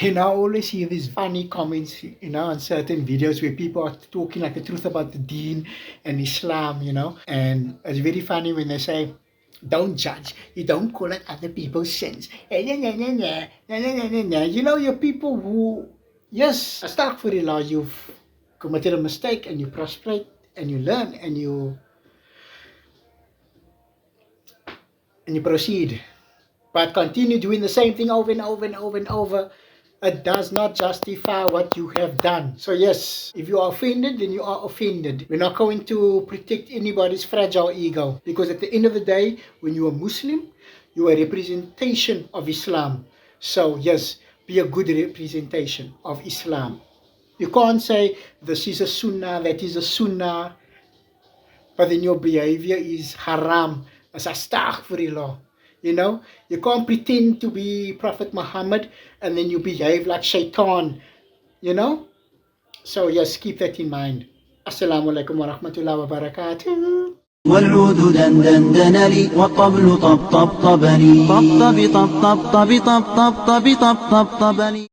And I always hear these funny comments, on certain videos where people are talking like the truth about the deen and Islam. And it's very funny when they say, don't judge. You don't call it other people's sins. You're people who, yes, astaghfirullah, you've committed a mistake and you prostrate and you learn and you proceed. But continue doing the same thing over and over and over and over. It does not justify what you have done. So yes, if you are offended, then you are offended. We're not going to protect anybody's fragile ego, because at the end of the day, when you are Muslim, you are a representation of Islam. So yes, be a good representation of Islam. You can't say this is a sunnah, that is a sunnah, but then your behavior is haram, as astaghfirullah. You can't pretend to be Prophet Muhammad and then you behave like shaitan, you know. So yes, keep that in mind. Assalamu alaikum wa rahmatullahi wa barakatuh. والعود دندن دنلي والطبل طب طب طبني طب طب طب طب طب طب طب طب طب طب طبني